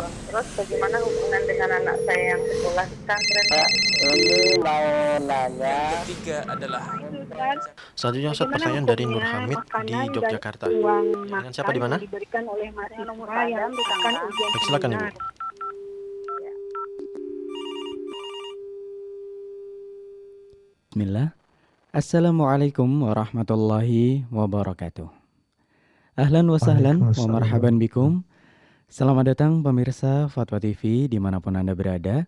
Terus bagaimana hubungan dengan anak saya yang sekolah di pesantren, Pak? Ini mau nanya. Yang ketiga adalah Itu kan, Selanjutnya Ustadz bagaimana pertanyaan dari Nur hukumnya Hamid di makanan dan Yogyakarta. uang Dengan siapa makan di mana? yang diberikan oleh mahasiswa yang akan ujian Baik, silakan Ibu. seminar? Bismillah. Assalamualaikum warahmatullahi wabarakatuh. Ahlan wa sahlan wa Waalaikumsalam. marhaban bikum. Selamat datang pemirsa Fatwa TV dimanapun Anda berada.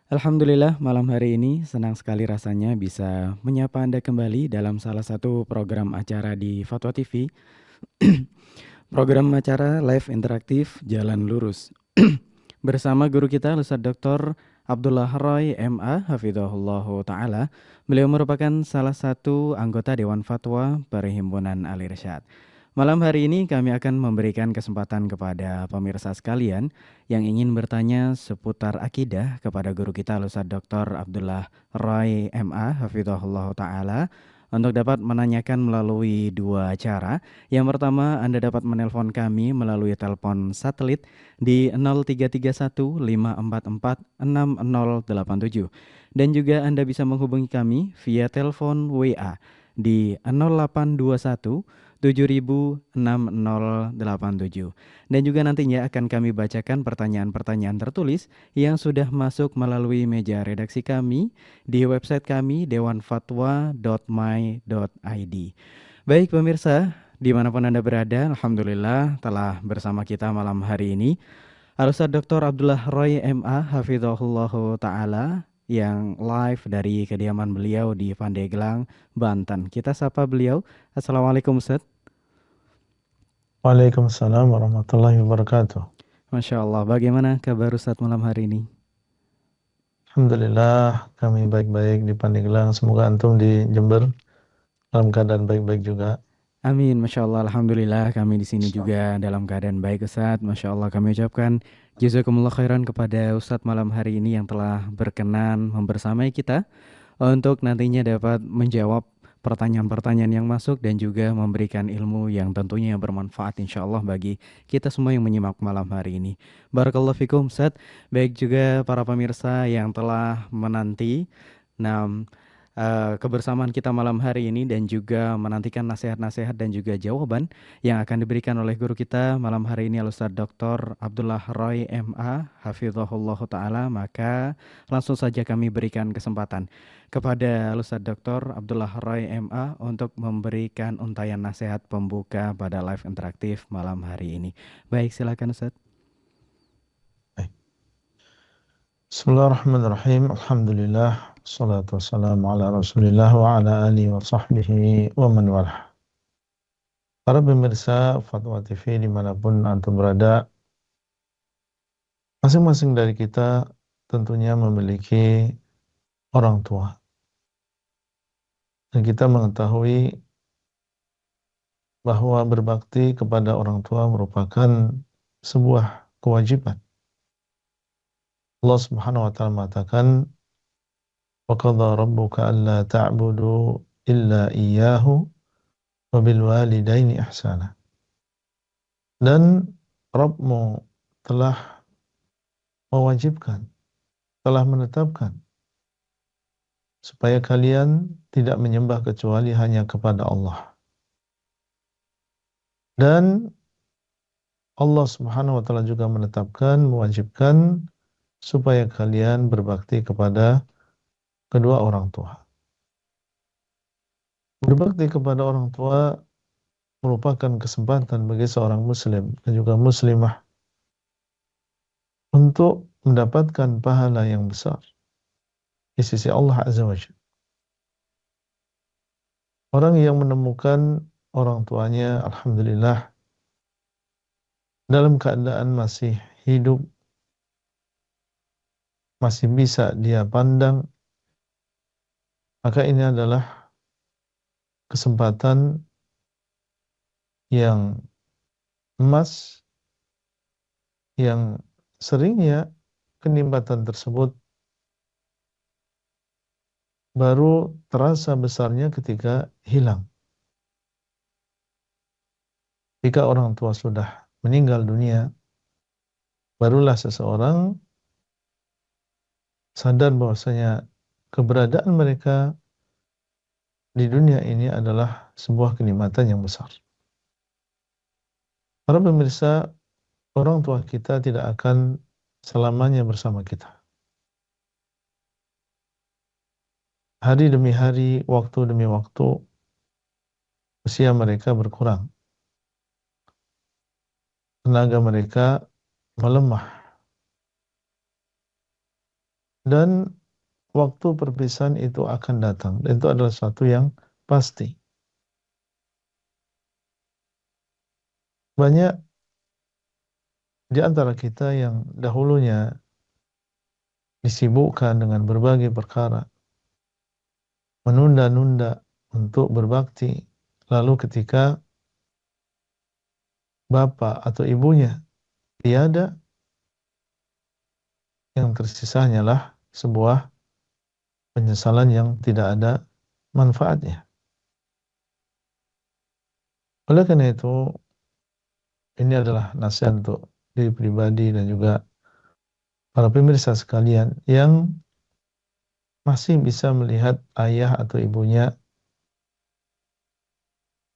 Alhamdulillah malam hari ini senang sekali rasanya bisa menyapa Anda kembali dalam salah satu program acara di Fatwa TV. Program acara live interaktif Jalan Lurus. Bersama guru kita Ustadz Dr. Abdullah Roy MA Hafidhahullah Ta'ala. Beliau merupakan salah satu anggota Dewan Fatwa Perhimpunan Al-Irsyad. Malam hari ini kami akan memberikan kesempatan kepada pemirsa sekalian yang ingin bertanya seputar akidah kepada guru kita Ustadz Dr. Abdullah Roy MA Hafidhahullah Ta'ala untuk dapat menanyakan melalui dua cara. Yang pertama, Anda dapat menelpon kami melalui telepon satelit di 0331 544 6087 dan juga Anda bisa menghubungi kami via telepon WA di 0821 706087 dan juga nantinya akan kami bacakan pertanyaan-pertanyaan tertulis yang sudah masuk melalui meja redaksi kami di website kami dewanfatwa.my.id. Baik pemirsa, dimanapun Anda berada, alhamdulillah telah bersama kita malam hari ini Al-Ustadz Dr. Abdullah Roy MA Hafidhahullah Ta'ala yang live dari kediaman beliau di Pandeglang, Banten. Kita sapa beliau. Assalamualaikum Ustadz. Waalaikumsalam warahmatullahi wabarakatuh. Masya Allah, bagaimana kabar Ustadz malam hari ini? Alhamdulillah kami baik-baik di Pandeglang. Semoga antum di Jember dalam keadaan baik-baik juga. Amin, Masya Allah, Alhamdulillah kami di sini juga dalam keadaan baik Ustadz. Masya Allah kami ucapkan jazakumullah khairan kepada Ustadz malam hari ini yang telah berkenan membersamai kita untuk nantinya dapat menjawab pertanyaan-pertanyaan yang masuk dan juga memberikan ilmu yang tentunya bermanfaat insya Allah bagi kita semua yang menyimak malam hari ini. Barakallahu fikum Ustadz. Baik juga para pemirsa yang telah menanti kebersamaan kita malam hari ini dan juga menantikan nasihat-nasihat dan juga jawaban yang akan diberikan oleh guru kita malam hari ini Al-Ustadz Dr. Abdullah Roy MA Hafidhahullah Ta'ala. Maka langsung saja kami berikan kesempatan kepada Al-Ustadz Dr. Abdullah Roy MA untuk memberikan untayan nasihat pembuka pada live interaktif malam hari ini. Baik, silakan Ustadz. Bismillahirrahmanirrahim. Alhamdulillah. Salatu wassalamu ala rasulillah wa ala alihi wa sahbihi wa man walah. Para pemirsa Fatwa TV dimanapun antum berada, masing-masing dari kita tentunya memiliki orang tua. Dan kita mengetahui bahwa berbakti kepada orang tua merupakan sebuah kewajiban. Allah Subhanahu wa taala mengatakan, "Wa qadha rabbuka alla ta'budu illa iyyahu wa bil walidaini ihsana." Dan Rabbmu telah mewajibkan, telah menetapkan supaya kalian tidak menyembah kecuali hanya kepada Allah. Dan Allah Subhanahu wa taala juga menetapkan, mewajibkan supaya kalian berbakti kepada kedua orang tua. Berbakti kepada orang tua merupakan kesempatan bagi seorang muslim dan juga muslimah untuk mendapatkan pahala yang besar di sisi Allah Azza wa Jalla. Orang yang menemukan orang tuanya, alhamdulillah, dalam keadaan masih hidup, masih bisa dia pandang, maka ini adalah kesempatan yang emas yang seringnya kenikmatan tersebut baru terasa besarnya ketika hilang. Jika orang tua sudah meninggal dunia, barulah seseorang sadar bahwasanya keberadaan mereka di dunia ini adalah sebuah kenikmatan yang besar. Para pemirsa, orang tua kita tidak akan selamanya bersama kita. Hari demi hari, waktu demi waktu, usia mereka berkurang. Tenaga mereka melemah. Dan waktu perpisahan itu akan datang. Dan itu adalah sesuatu yang pasti. Banyak di antara kita yang dahulunya disibukkan dengan berbagai perkara, menunda-nunda untuk berbakti, lalu ketika bapak atau ibunya tiada, yang tersisa hanyalah sebuah penyesalan yang tidak ada manfaatnya. Oleh karena itu, ini adalah nasihat untuk diri pribadi dan juga para pemirsa sekalian yang masih bisa melihat ayah atau ibunya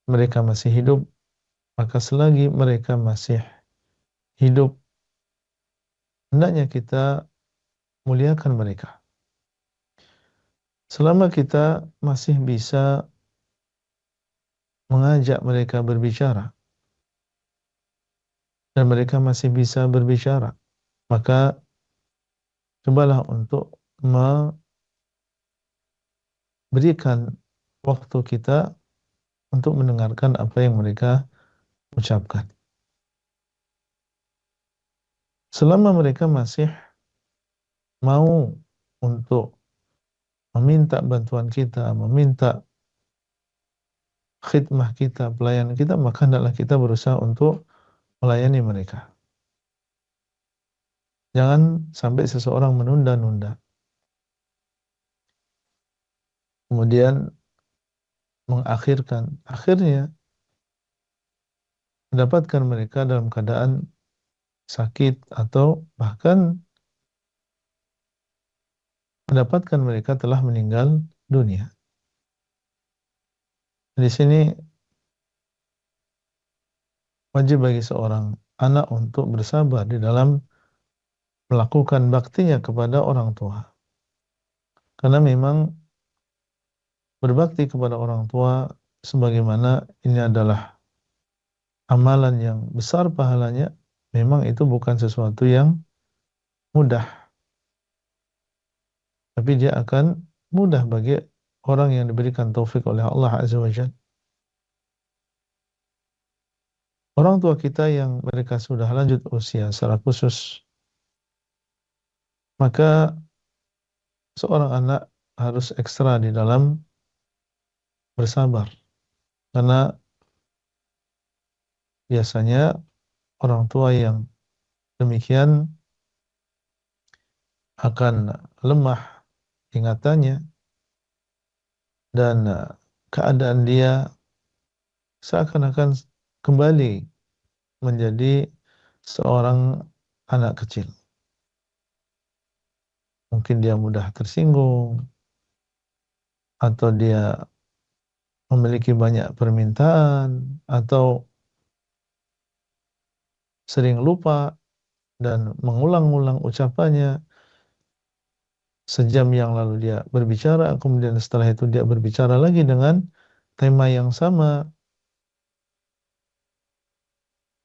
mereka masih hidup, maka selagi mereka masih hidup, hendaknya kita muliakan mereka. Selama kita masih bisa mengajak mereka berbicara dan mereka masih bisa berbicara, maka cobalah untuk memberikan waktu kita untuk mendengarkan apa yang mereka ucapkan. Selama mereka masih mau untuk meminta bantuan kita, meminta khidmah kita, pelayanan kita, maka hendaklah kita berusaha untuk melayani mereka. Jangan sampai seseorang menunda-nunda, kemudian mengakhirkan, akhirnya mendapatkan mereka dalam keadaan sakit atau bahkan mendapatkan mereka telah meninggal dunia. Di sini wajib bagi seorang anak untuk bersabar di dalam melakukan baktinya kepada orang tua. Karena memang berbakti kepada orang tua sebagaimana ini adalah amalan yang besar pahalanya, memang itu bukan sesuatu yang mudah. Tapi dia akan mudah bagi orang yang diberikan taufik oleh Allah Azza wa Jalla. Orang tua kita yang mereka sudah lanjut usia secara khusus, maka seorang anak harus ekstra di dalam bersabar. Karena biasanya orang tua yang demikian akan lemah ingatannya dan keadaan dia seakan-akan kembali menjadi seorang anak kecil. Mungkin dia mudah tersinggung, atau dia memiliki banyak permintaan, atau sering lupa dan mengulang-ulang ucapannya. Sejam yang lalu dia berbicara, kemudian setelah itu dia berbicara lagi dengan tema yang sama,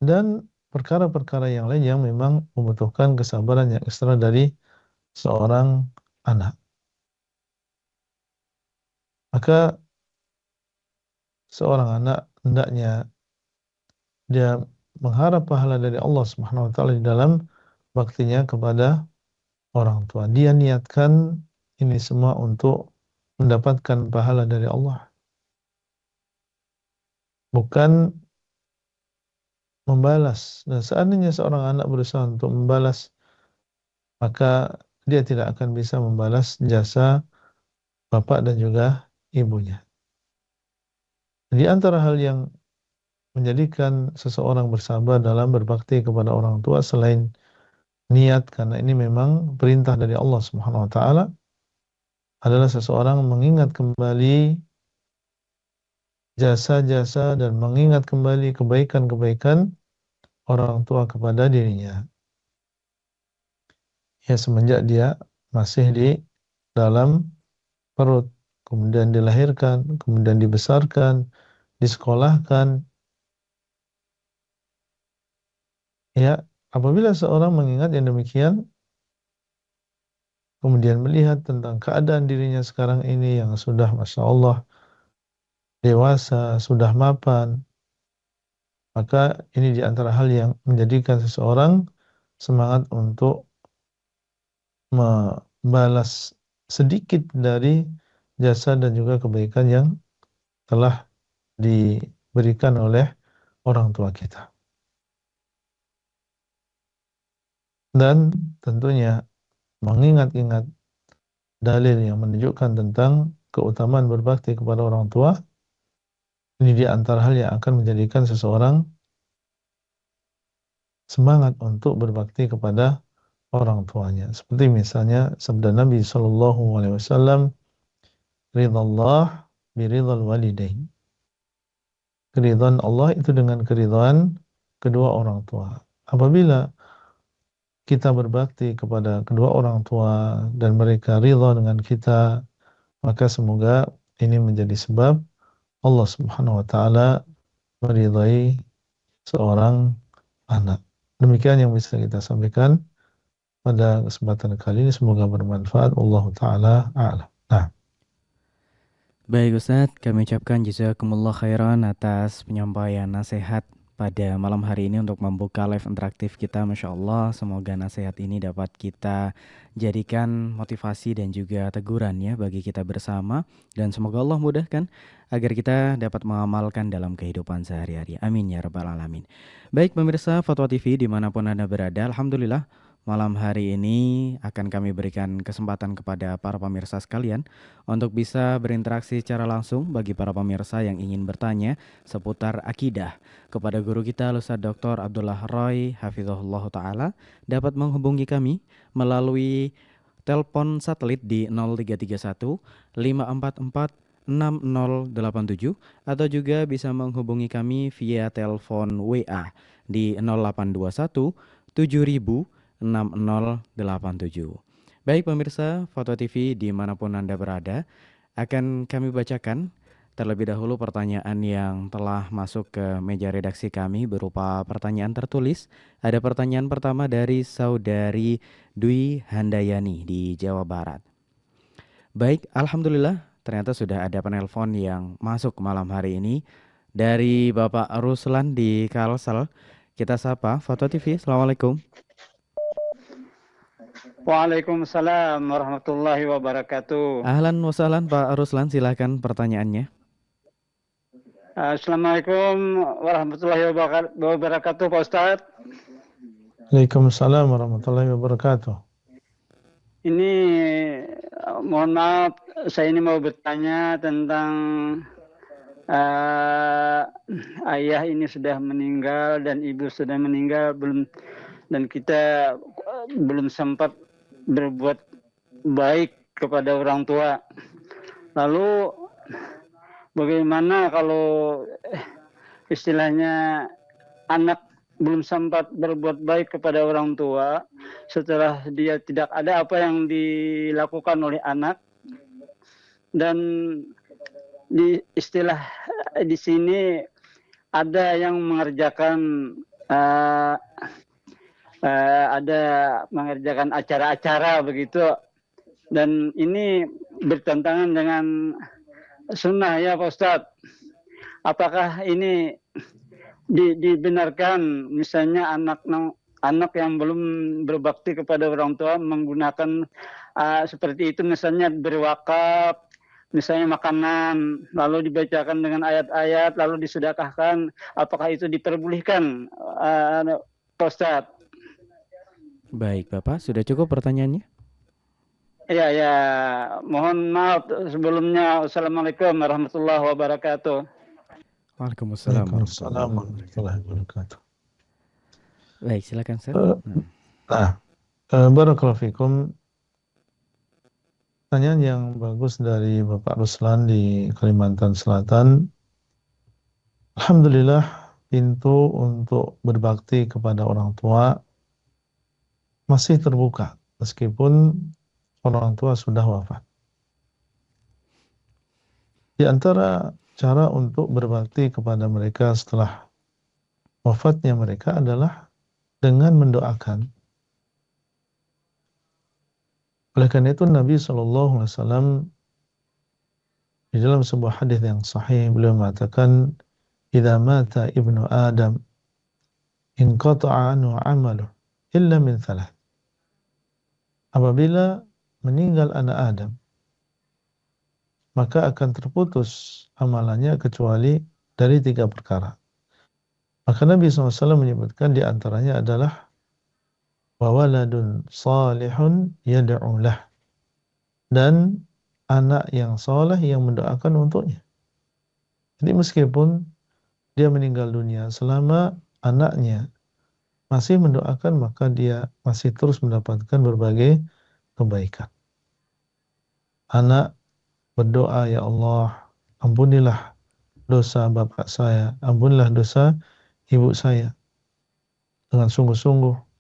dan perkara-perkara yang lain yang memang membutuhkan kesabaran yang ekstra dari seorang anak. Maka seorang anak hendaknya dia mengharap pahala dari Allah Subhanahu wa taala di dalam baktinya kepada orang tua. Dia niatkan ini semua untuk mendapatkan pahala dari Allah, bukan membalas. Dan seandainya seorang anak berusaha untuk membalas, maka dia tidak akan bisa membalas jasa bapak dan juga ibunya. Di antara hal yang menjadikan seseorang bersabar dalam berbakti kepada orang tua selain niat, karena ini memang perintah dari Allah Subhanahu wa taala, adalah seseorang mengingat kembali jasa-jasa dan mengingat kembali kebaikan-kebaikan orang tua kepada dirinya. Ya, semenjak dia masih di dalam perut, kemudian dilahirkan, kemudian dibesarkan, disekolahkan. Ya, apabila seorang mengingat yang demikian, kemudian melihat tentang keadaan dirinya sekarang ini yang sudah Masya Allah dewasa, sudah mapan, maka ini di antara hal yang menjadikan seseorang semangat untuk membalas sedikit dari jasa dan juga kebaikan yang telah diberikan oleh orang tua kita. Dan tentunya mengingat-ingat dalil yang menunjukkan tentang keutamaan berbakti kepada orang tua, ini di antara hal yang akan menjadikan seseorang semangat untuk berbakti kepada orang tuanya. Seperti misalnya sabda Nabi SAW, ridallah biridal walidain. Keridhaan Allah itu dengan keridhaan kedua orang tua. Apabila kita berbakti kepada kedua orang tua dan mereka ridha dengan kita, maka semoga ini menjadi sebab Allah Subhanahu wa taala meridai seorang anak. Demikian yang bisa kita sampaikan pada kesempatan kali ini, semoga bermanfaat. Allah taala a'lam. Nah, Baik Ustadz, kami ucapkan jazakumullah khairan atas penyampaian nasihat pada malam hari ini untuk membuka live interaktif kita. Masya Allah, semoga nasihat ini dapat kita jadikan motivasi dan juga teguran ya bagi kita bersama. Dan semoga Allah mudahkan agar kita dapat mengamalkan dalam kehidupan sehari-hari. Amin ya rabbal alamin. Baik pemirsa Fatwa TV dimanapun Anda berada, alhamdulillah malam hari ini akan kami berikan kesempatan kepada para pemirsa sekalian untuk bisa berinteraksi secara langsung bagi para pemirsa yang ingin bertanya seputar akidah kepada guru kita Ustaz Dr. Abdullah Roy Hafizahullah Ta'ala, dapat menghubungi kami melalui telepon satelit di 0331 544 6087 atau juga bisa menghubungi kami via telepon WA di 0821 7000 6087. Baik pemirsa Fatwa TV dimanapun Anda berada, akan kami bacakan terlebih dahulu pertanyaan yang telah masuk ke meja redaksi kami berupa pertanyaan tertulis. Ada pertanyaan pertama dari saudari Dwi Handayani di Jawa Barat. Baik, alhamdulillah ternyata sudah ada penelpon yang masuk malam hari ini dari Bapak Ruslan di Kalsel. Kita sapa Fatwa TV. Assalamualaikum. Waalaikumsalam warahmatullahi wabarakatuh. Ahlan wa sahlan Pak Ruslan, silakan pertanyaannya. Assalamualaikum warahmatullahi wabarakatuh Pak Ustadz. Waalaikumsalam warahmatullahi wabarakatuh. Ini mohon maaf, saya ini mau bertanya tentang ayah ini sudah meninggal dan ibu sudah meninggal, dan kita belum sempat berbuat baik kepada orang tua. Lalu bagaimana kalau istilahnya anak belum sempat berbuat baik kepada orang tua, setelah dia tidak ada, apa yang dilakukan oleh anak? Dan di istilah di sini ada yang mengerjakan mengerjakan acara-acara begitu, dan ini bertentangan dengan sunnah ya Pak Ustadz. Apakah ini dibenarkan misalnya anak yang belum berbakti kepada orang tua menggunakan seperti itu, misalnya berwakaf, misalnya makanan lalu dibacakan dengan ayat-ayat lalu disedekahkan, apakah itu diperbolehkan Pak Ustadz? Baik Bapak, sudah cukup pertanyaannya? Ya, mohon maaf sebelumnya. Assalamualaikum warahmatullahi wabarakatuh. Waalaikumsalam. Waalaikumsalam warahmatullahi wabarakatuh. Baik, silakan Ustaz. Nah, Barakallahu fikum. Pertanyaan yang bagus dari Bapak Ruslan di Kalimantan Selatan. Alhamdulillah, pintu untuk berbakti kepada orang tua masih terbuka meskipun orang tua sudah wafat. Di antara cara untuk berbakti kepada mereka setelah wafatnya mereka adalah dengan mendoakan. Oleh karena itu Nabi SAW di dalam sebuah hadis yang sahih beliau mengatakan, "Idza mata ibnu Adam inqata'a anhu 'amaluhu illa min thalath." Apabila meninggal anak Adam, maka akan terputus amalannya kecuali dari 3 perkara. Maka Nabi SAW menyebutkan di antaranya adalah wawaladun salihun yad'u lah, dan anak yang soleh yang mendoakan untuknya. Jadi meskipun dia meninggal dunia, selama anaknya masih mendoakan, maka dia masih terus mendapatkan berbagai kebaikan. Anak berdoa, "Ya Allah, ampunilah dosa bapak saya, ampunilah dosa ibu saya," dengan sungguh-sungguh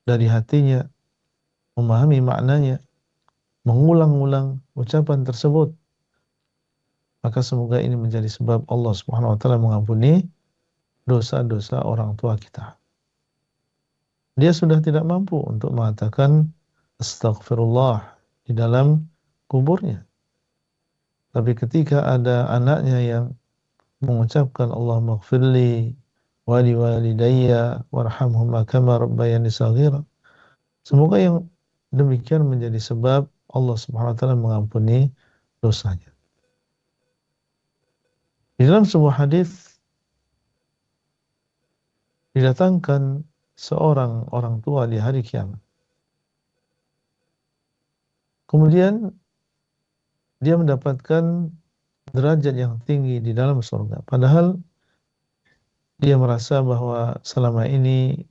dari hatinya, memahami maknanya, mengulang-ulang ucapan tersebut, maka semoga ini menjadi sebab Allah Subhanahu wa taala mengampuni dosa-dosa orang tua kita. Dia sudah tidak mampu untuk mengatakan astaghfirullah di dalam kuburnya. Tapi ketika ada anaknya yang mengucapkan Allahumma ighfirli wa liwalidayya warhamhuma kama rabbayani shaghira, semoga yang demikian menjadi sebab Allah Subhanahu wa taala mengampuni dosanya. Di dalam sebuah hadis didatangkan seorang orang tua di hari kiamat. Kemudian dia mendapatkan derajat yang tinggi di dalam surga. Padahal dia merasa bahwa selama ini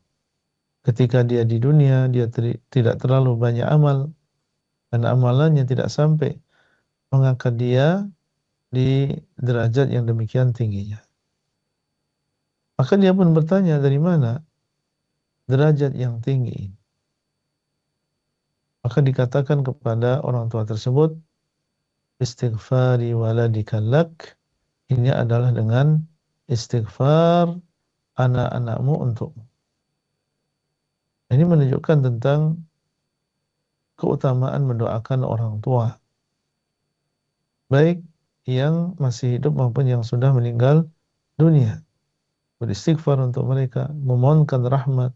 ketika dia di dunia, dia tidak terlalu banyak amal, dan amalannya tidak sampai mengangkat dia di derajat yang demikian tingginya. Maka dia pun bertanya, dari mana derajat yang tinggi ini? Maka dikatakan kepada orang tua tersebut, istighfari waladika lak, ini adalah dengan istighfar anak-anakmu untukmu. Ini menunjukkan tentang keutamaan mendoakan orang tua, baik yang masih hidup maupun yang sudah meninggal dunia. Beristighfar untuk mereka, memohonkan rahmat,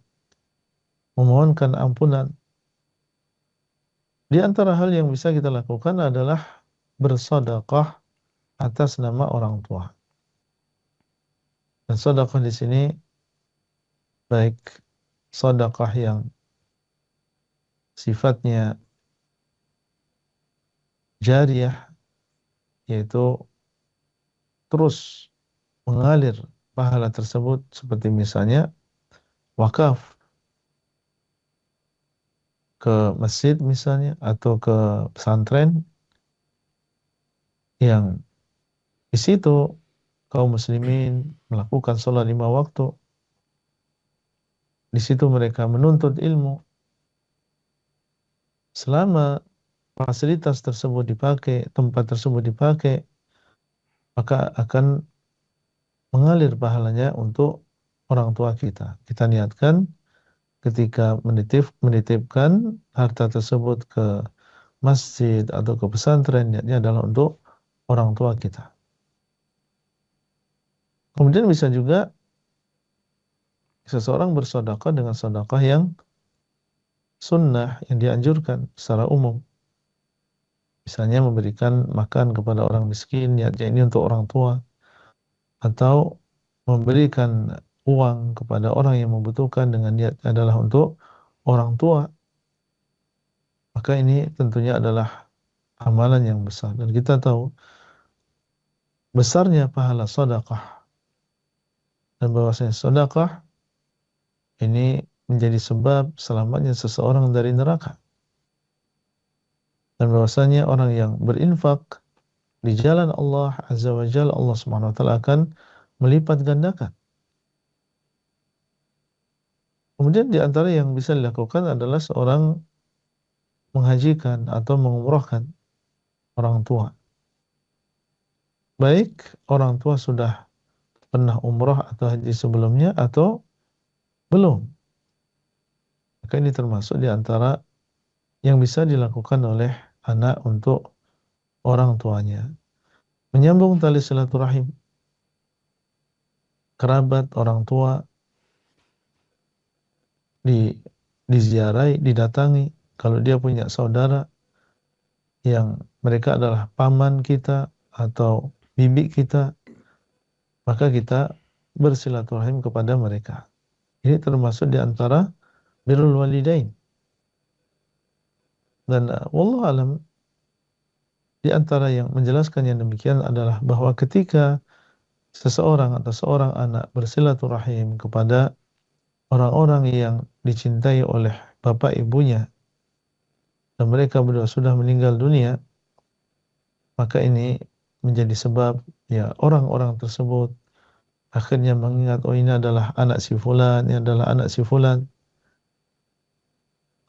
memohonkan ampunan. Di antara hal yang bisa kita lakukan adalah bersedekah atas nama orang tua. Dan sedekah di sini baik sedekah yang sifatnya jariyah, yaitu terus mengalir pahala tersebut, seperti misalnya wakaf ke masjid misalnya, atau ke pesantren yang di situ kaum muslimin melakukan sholat 5 waktu. Di situ mereka menuntut ilmu. Selama fasilitas tersebut dipakai, tempat tersebut dipakai, maka akan mengalir pahalanya untuk orang tua kita. Kita niatkan ketika menitipkan harta tersebut ke masjid atau ke pesantren, niatnya adalah untuk orang tua kita. Kemudian bisa juga seseorang bersedekah dengan sedekah yang sunnah, yang dianjurkan secara umum. Misalnya memberikan makan kepada orang miskin, niatnya ini untuk orang tua, atau memberikan uang kepada orang yang membutuhkan dengan niat adalah untuk orang tua. Maka ini tentunya adalah amalan yang besar, dan kita tahu besarnya pahala sedekah, dan bahwasanya sedekah ini menjadi sebab selamatnya seseorang dari neraka. Dan bahwasanya orang yang berinfak di jalan Allah Azza wa Jalla, Allah Subhanahu wa taala akan melipat gandakan. Kemudian di antara yang bisa dilakukan adalah seorang menghajikan atau mengumrahkan orang tua. Baik orang tua sudah pernah umrah atau haji sebelumnya atau belum. Maka ini termasuk di antara yang bisa dilakukan oleh anak untuk orang tuanya. Menyambung tali silaturahim, kerabat orang tua diziarahi, didatangi. Kalau dia punya saudara yang mereka adalah paman kita atau bibi kita, maka kita bersilaturahim kepada mereka. Ini termasuk di antara birrul walidain. Dan wallahu alam, di antara yang menjelaskan yang demikian adalah bahwa ketika seseorang atau seorang anak bersilaturahim kepada orang-orang yang dicintai oleh bapak ibunya dan mereka berdua sudah meninggal dunia, maka ini menjadi sebab ya orang-orang tersebut akhirnya mengingat, oh ini adalah anak si fulan, ini adalah anak si fulan.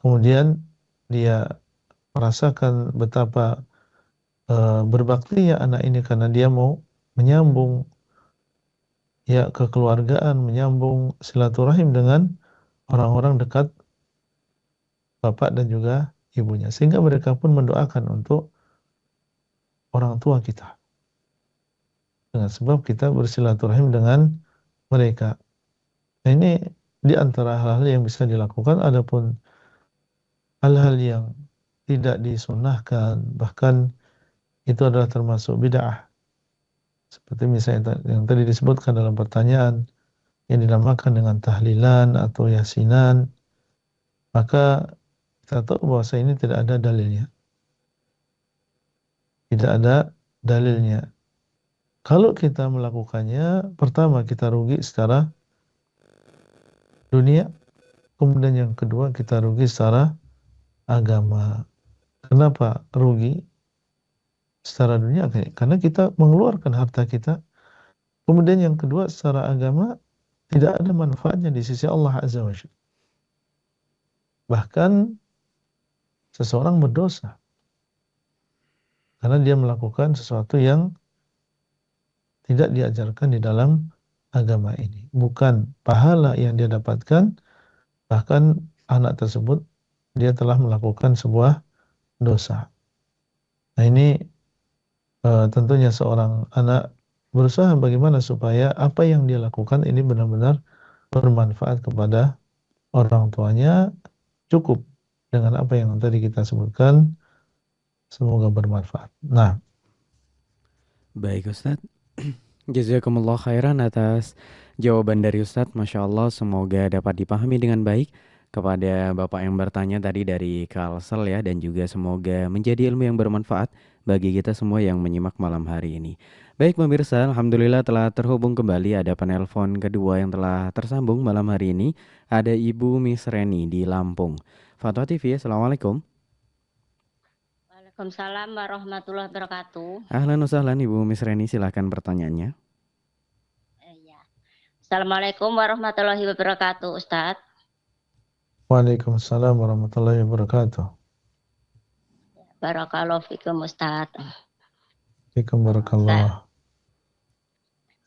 Kemudian dia merasakan betapa berbaktinya anak ini karena dia mau menyambung ya kekeluargaan, menyambung silaturahim dengan orang-orang dekat bapak dan juga ibunya, sehingga mereka pun mendoakan untuk orang tua kita dengan sebab kita bersilaturahim dengan mereka. Nah, ini di antara hal-hal yang bisa dilakukan. Adapun hal-hal yang tidak disunnahkan, bahkan itu adalah termasuk bid'ah, seperti misalnya yang tadi disebutkan dalam pertanyaan yang dinamakan dengan tahlilan atau yasinan, maka kita tahu bahwa ini tidak ada dalilnya. Tidak ada dalilnya. Kalau kita melakukannya, pertama kita rugi secara dunia, kemudian yang kedua kita rugi secara agama. Kenapa rugi secara dunia? Karena kita mengeluarkan harta kita. Kemudian yang kedua secara agama tidak ada manfaatnya di sisi Allah Azza wa Jalla. Bahkan seseorang berdosa karena dia melakukan sesuatu yang tidak diajarkan di dalam agama ini. Bukan pahala yang dia dapatkan, bahkan anak tersebut dia telah melakukan sebuah dosa. Nah ini tentunya seorang anak berusaha bagaimana supaya apa yang dia lakukan ini benar-benar bermanfaat kepada orang tuanya, cukup dengan apa yang tadi kita sebutkan, semoga bermanfaat. Nah, Baik Ustadz, jazakumullah khairan atas jawaban dari Ustadz. Masya Allah, semoga dapat dipahami dengan baik kepada Bapak yang bertanya tadi dari Kalsel ya, dan juga semoga menjadi ilmu yang bermanfaat bagi kita semua yang menyimak malam hari ini. Baik pemirsa, alhamdulillah telah terhubung kembali. Ada penelpon kedua yang telah tersambung malam hari ini. Ada Ibu Miss Reni di Lampung. Fatwa TV, assalamualaikum. Waalaikumsalam warahmatullahi wabarakatuh. Ahlan wa sahlan Ibu Miss Reni, silahkan pertanyaannya. Ya. Assalamualaikum warahmatullahi wabarakatuh, Ustadz. waalaikumsalam warahmatullahi wabarakatuh. Barakallahu fikum, Ustadz. Fikum barakallah.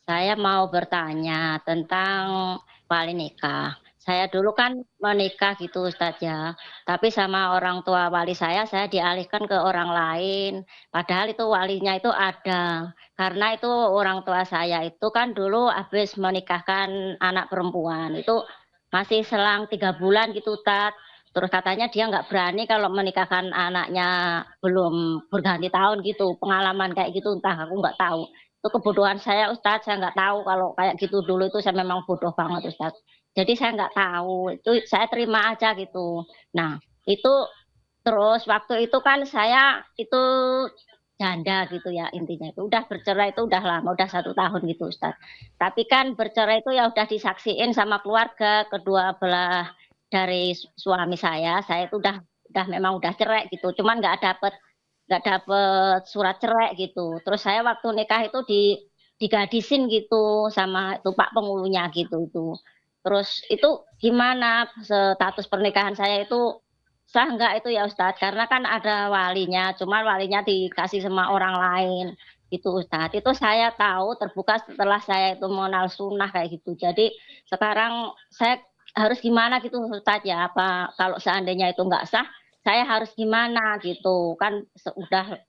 Saya mau bertanya tentang wali nikah. Saya dulu kan menikah gitu Ustadz ya, tapi sama orang tua wali saya dialihkan ke orang lain. Padahal itu walinya itu ada. Karena itu orang tua saya itu kan dulu habis menikahkan anak perempuan. Itu masih selang 3 bulan gitu Ustadz. Terus katanya dia nggak berani kalau menikahkan anaknya belum berganti tahun gitu. Pengalaman kayak gitu entah, aku nggak tahu. Itu kebodohan saya Ustadz, saya nggak tahu kalau kayak gitu dulu itu saya memang bodoh banget Ustadz. Jadi saya nggak tahu, itu saya terima aja gitu. Nah itu terus waktu itu kan saya itu janda gitu ya intinya itu. Udah bercerai itu udah lama, udah 1 tahun gitu Ustadz. Tapi kan bercerai itu ya udah disaksiin sama keluarga kedua belah dari suami saya itu memang udah cerai gitu, cuman nggak dapet surat cerai gitu. Terus saya waktu nikah itu digadisin gitu sama itu Pak penghulunya gitu itu. Terus itu gimana status pernikahan saya itu sah nggak itu ya Ustadz? Karena kan ada walinya, cuman walinya dikasih sama orang lain gitu Ustadz. Itu saya tahu terbuka setelah saya itu mengenal sunnah kayak gitu. Jadi sekarang saya harus gimana gitu Ustadz ya? Apa kalau seandainya itu nggak sah, saya harus gimana gitu? Kan udah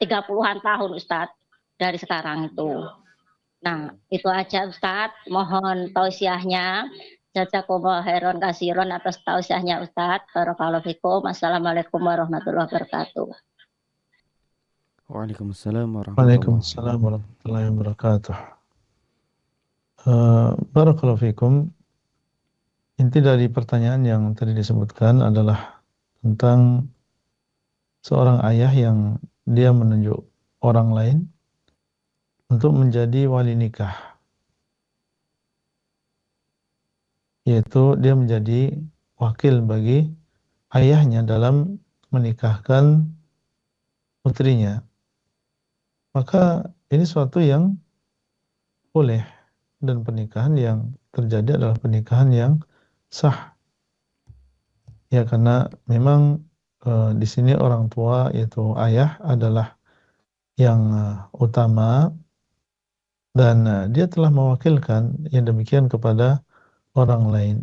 30-an tahun Ustadz dari sekarang itu. Nah, itu aja Ustadz. Mohon tausiahnya. Jazakumullah khairan kasiron atas tausiahnya Ustadz. Barakallahu fikum. Assalamualaikum warahmatullahi wabarakatuh. Waalaikumsalam warahmatullahi Waalaikumsalam warahmatullahi wabarakatuh. Barakallahu fikum. Inti dari pertanyaan yang tadi disebutkan adalah tentang seorang ayah yang dia menunjuk orang lain untuk menjadi wali nikah, yaitu dia menjadi wakil bagi ayahnya dalam menikahkan putrinya. Maka ini suatu yang boleh, dan pernikahan yang terjadi adalah pernikahan yang sah. Ya, karena memang di sini orang tua yaitu ayah adalah yang utama, dan dia telah mewakilkan yang demikian kepada orang lain.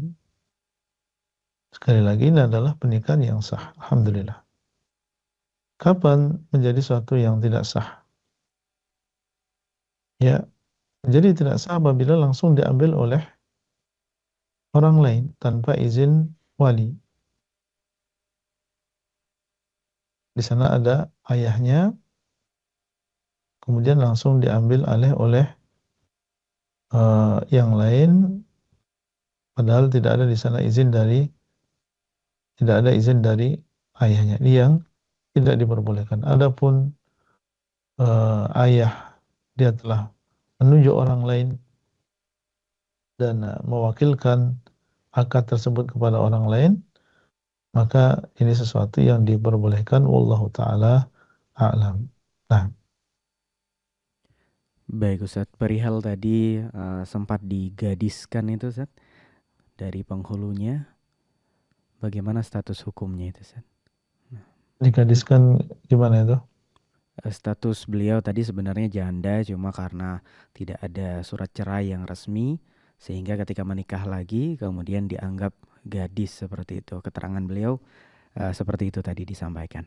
Sekali lagi, ini adalah pernikahan yang sah. Alhamdulillah. Kapan menjadi suatu yang tidak sah? Ya, menjadi tidak sah apabila langsung diambil oleh orang lain tanpa izin wali. Di sana ada ayahnya, kemudian langsung diambil alih oleh yang lain, padahal tidak ada di sana tidak ada izin dari ayahnya. Ini yang tidak diperbolehkan. Adapun ayah dia telah menunjuk orang lain dan mewakilkan akad tersebut kepada orang lain, maka ini sesuatu yang diperbolehkan. Wallahu ta'ala a'lam. Nah, Baik Ustadz, perihal tadi sempat digadiskan itu Ustadz dari penghulunya, bagaimana status hukumnya itu Ustadz? digadiskan gimana itu? Status beliau tadi sebenarnya janda, cuma karena tidak ada surat cerai yang resmi, sehingga ketika menikah lagi kemudian dianggap gadis seperti itu. Keterangan beliau seperti itu tadi disampaikan.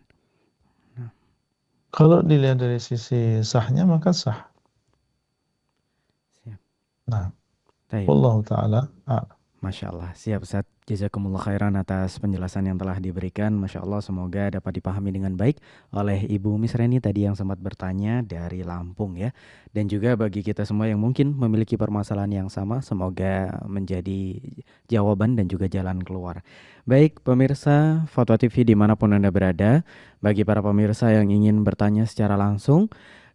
Kalau dilihat dari sisi sahnya maka sah. Siap. Nah, Baik. wallahu ta'ala a'lam. Masya Allah, siap Ustadz. Jazakumullah khairan atas penjelasan yang telah diberikan. Masya Allah, semoga dapat dipahami dengan baik oleh Ibu Misreni tadi yang sempat bertanya dari Lampung ya. Dan juga bagi kita semua yang mungkin memiliki permasalahan yang sama, semoga menjadi jawaban dan juga jalan keluar. Baik pemirsa Fatwa TV dimanapun Anda berada, bagi para pemirsa yang ingin bertanya secara langsung,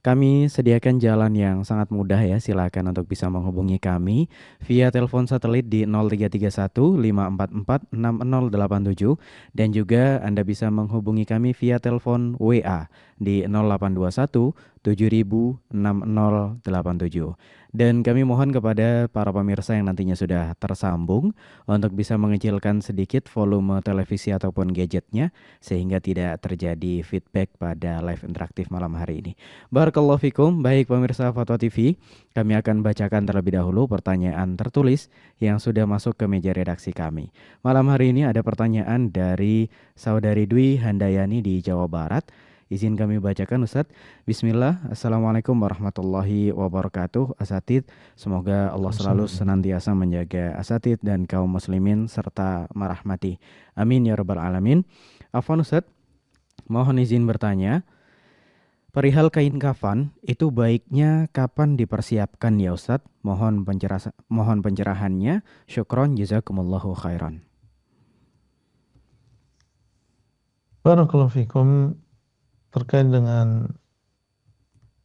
kami sediakan jalan yang sangat mudah ya, silakan untuk bisa menghubungi kami via telepon satelit di 0331 544 6087 dan juga Anda bisa menghubungi kami via telepon WA di 0821 7000 6087. Dan kami mohon kepada para pemirsa yang nantinya sudah tersambung untuk bisa mengecilkan sedikit volume televisi ataupun gadgetnya sehingga tidak terjadi feedback pada live interaktif malam hari ini. Barakallahu fikum. Baik pemirsa Fatwa TV, kami akan bacakan terlebih dahulu pertanyaan tertulis yang sudah masuk ke meja redaksi kami. Malam hari ini ada pertanyaan dari Saudari Dwi Handayani di Jawa Barat. Izin kami bacakan Ustadz. Bismillah. Assalamualaikum warahmatullahi wabarakatuh. Asatid, semoga Allah selalu senantiasa menjaga asatid dan kaum muslimin serta merahmati. Amin ya rabbal alamin. Afwan Ustadz, mohon izin bertanya. Perihal kain kafan itu baiknya kapan dipersiapkan ya Ustadz? Mohon pencerahannya. Syukron jazakumullahu khairan. Barakallahu fikum. Terkait dengan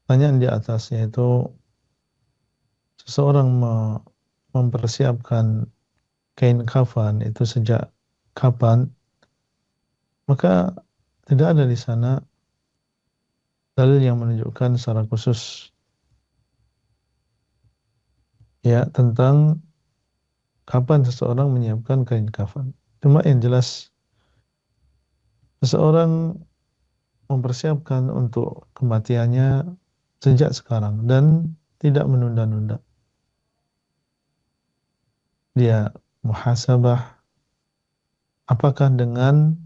pertanyaan di atas, yaitu seseorang mempersiapkan kain kafan itu sejak kapan, maka tidak ada di sana dalil yang menunjukkan secara khusus ya tentang kapan seseorang menyiapkan kain kafan. Cuma yang jelas seseorang mempersiapkan untuk kematiannya sejak sekarang dan tidak menunda-nunda. Dia muhasabah apakah dengan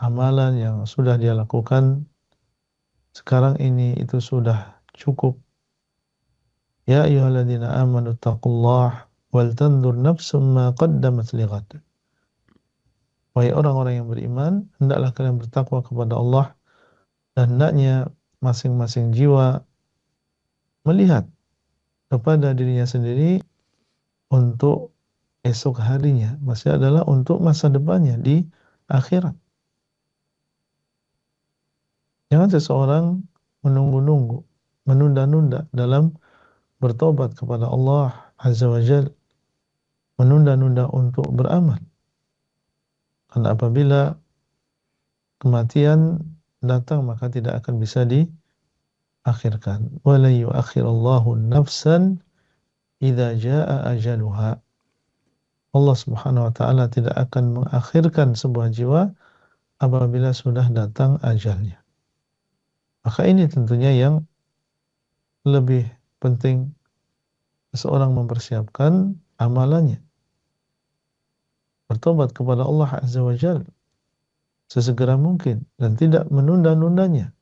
amalan yang sudah dia lakukan sekarang ini itu sudah cukup. Ya ayyuhalladzina amanu taqullah wal tanzur nafsum ma qaddamat lighad. Wahai orang-orang yang beriman, hendaklah kalian bertakwa kepada Allah dan hendaknya masing-masing jiwa melihat kepada dirinya sendiri untuk esok harinya, maksudnya adalah untuk masa depannya di akhirat. Jangan seseorang menunggu-nunggu, menunda-nunda dalam bertobat kepada Allah Azza wa Jal, menunda-nunda untuk beramal. Karena apabila kematian datang maka tidak akan bisa diakhirkan. Wala yuakhirallahu nafsan idza jaa ajaluha. Allah Subhanahu wa taala tidak akan mengakhirkan sebuah jiwa apabila sudah datang ajalnya. Maka ini tentunya yang lebih penting seseorang mempersiapkan amalannya. Bertobat kepada Allah Azza wa Jalla sesegera mungkin dan tidak menunda-nundanya.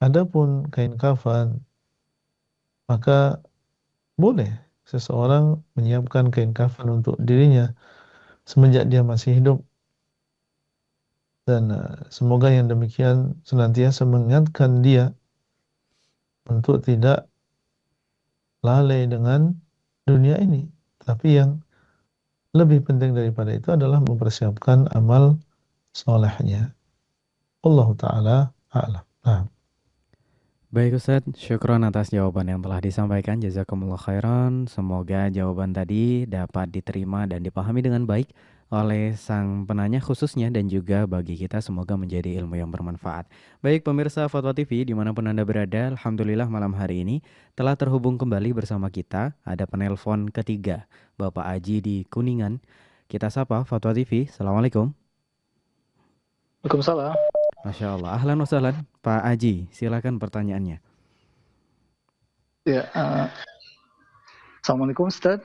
Adapun kain kafan, maka boleh seseorang menyiapkan kain kafan untuk dirinya semenjak dia masih hidup. Dan semoga yang demikian senantiasa mengingatkan dia untuk tidak lalai dengan dunia ini. Tapi yang lebih penting daripada itu adalah mempersiapkan amal solehnya. Allah Ta'ala a'lam. Nah. Baik Ustaz, syukron atas jawaban yang telah disampaikan. Jazakumullah khairan. Semoga jawaban tadi dapat diterima dan dipahami dengan baik oleh sang penanya khususnya dan juga bagi kita semoga menjadi ilmu yang bermanfaat. Baik pemirsa Fatwa TV dimanapun Anda berada, alhamdulillah malam hari ini telah terhubung kembali bersama kita. Ada penelpon ketiga, Bapak Aji di Kuningan. Kita sapa Fatwa TV. Assalamualaikum. Waalaikumsalam. Masya Allah, ahlan wa sahlan. Pak Aji, silakan pertanyaannya. Ya, Assalamualaikum Ustaz.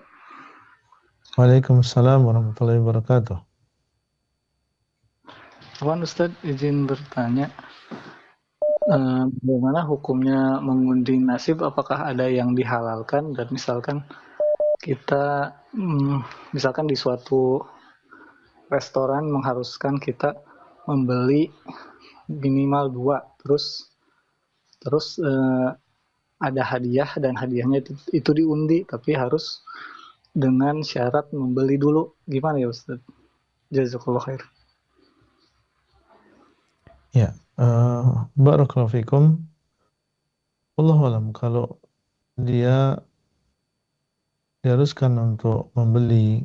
Waalaikumsalam warahmatullahi wabarakatuh. Afwan Ustaz, izin bertanya, bagaimana hukumnya mengundi nasib? Apakah ada yang dihalalkan? Dan misalkan kita, misalkan di suatu restoran mengharuskan kita membeli minimal 2, terus ada hadiah dan hadiahnya itu diundi, tapi harus dengan syarat membeli dulu. Gimana ya Ustaz? Jazakallah khair. Ya, barakallahu fikum. Wallahu alam, kalau dia diharuskan untuk membeli,